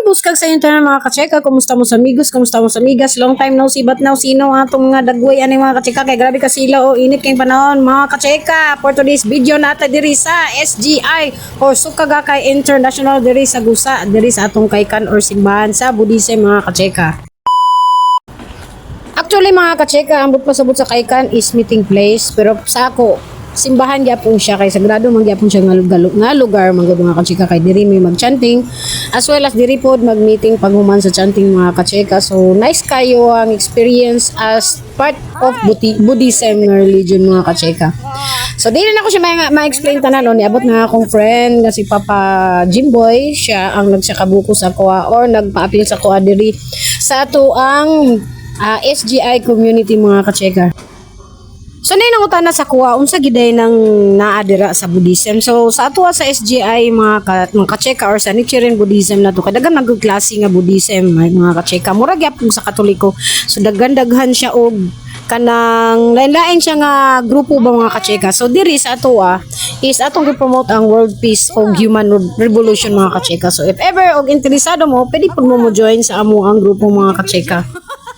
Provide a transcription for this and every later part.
buskag sa internet mga kacheka. Kumusta mo sa amigos? Kumusta mo sa amigas? Long time no see, but now sino atong mga dagway ani mga kacheka kay grabe ka sila o init kayong panahon mga kacheka. For today's video nata diri sa SGI or Sukagakay International diri sa Gusa, diri sa atong kaykan or simbahan sa Buddhism mga kacheka. Actually mga kacheka, ambot pasabot sa kaykan is meeting place, pero sa ako simbahan gyapon siya kay sagrado man gyapon siya nga lugar mga kacheka kay diri may mag-chanting as well as diri pod mag-meeting paghuman sa chanting mga kacheka. So nice kayo ang experience as part of Buddhism religion mga kacheka. So dili na ko siya ma-explain tanan no, niabot na akong friend nga si Papa Jimboy, siya ang nagsakabuko sa kuha or nagpa-appeal sa kuha diri sa ato ang SGI community mga kacheka. So na utana sa kuha unsa giday nang naadira sa Buddhism. So sa ato sa SGI mga kacheka or sa Nichiren Buddhism na to kadagan nagklase nga Buddhism mga kacheka. Mura gyapon sa Katoliko. So daghan siya og kanang lain-lain siya nga grupo ba mga kacheka. So diri sa ato is atong gi-promote ang world peace o human revolution mga kacheka. So if ever og interesado mo, pwede pud mo join sa amo ang grupo mga kacheka.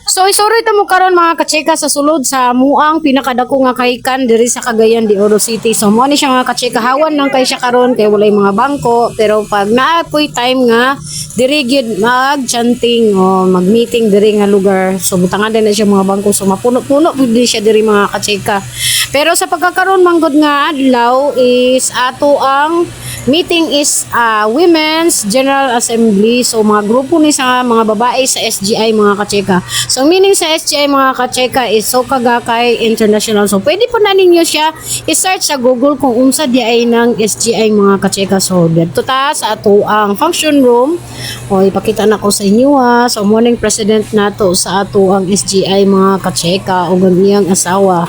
So isorry ta mo karon mga kacheka sa sulod sa amuang pinakadako nga kaykan diri sa Cagayan de Oro City. So mo ni siya mga kacheka, hawan lang kay siya karon kay walay mga bangko, pero pag naapoy time nga diri gyud mag-chanting o mag-meeting diri nga lugar, so butangan din na siya mga bangko, so mapuno-puno pud siya diri mga kacheka. Pero sa pagkakaroon manggod nga adlaw is ato ang meeting is Women's General Assembly. So mga grupo ni sa mga babae sa SGI mga kacheka. So meaning sa SGI mga kacheka is Sukagakay International. So pwede po na ninyo siya i-search sa Google kung unsa di ay ng SGI mga kacheka. So dito ta sa ato ang function room. O ipakita na ko sa inyo So morning president nato sa ato ang SGI mga kacheka o ganiyang asawa.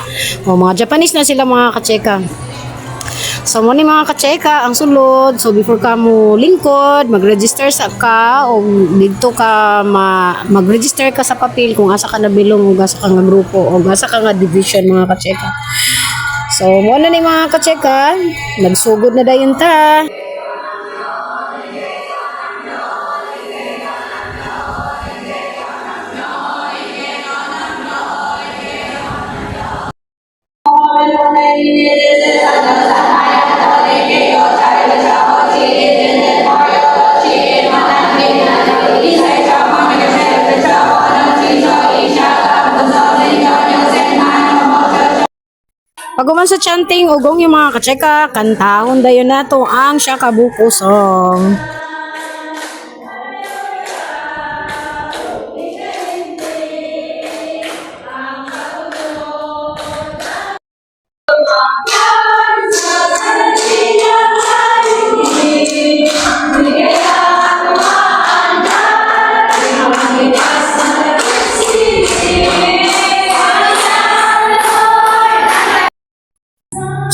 O mga Japanese na sila mga kacheka. So mo ni mga kacheka ang sulod. So before ka mo lingkod, mag-register sa ka o dito ka mag-register ka sa papel kung asa ka nabilong o asa ka nga grupo o asa ka nga division mga kacheka. So mo na ni mga kacheka, nagsugod na dayon ta. Paguman sa chanting, ugong yung mga kacheka, kantahon dayon nato ang Shakabuku song.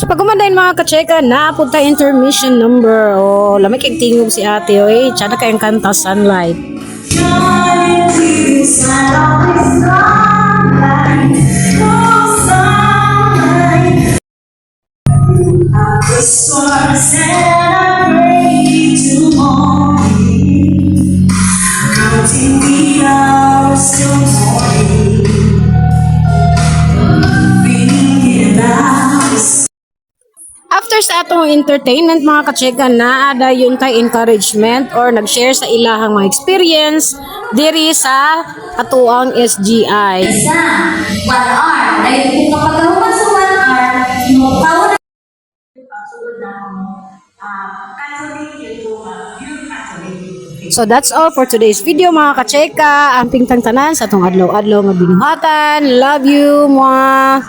So pagumandayin mga kacheka, napunta intermission number. O lamay kay tingog si ate tsada kayong kanta Sunlight. After sa atong entertainment mga kacheka, naada yun tay encouragement or nag-share sa ilahang mga experience diri sa atuang SGI. 1 hour. Dahil kung kapag naman sa 1 hour, power So that's all for today's video mga kacheka. Ang pingtang tanan sa atong adlaw-adlaw nga binuhatan. Love you, mwah!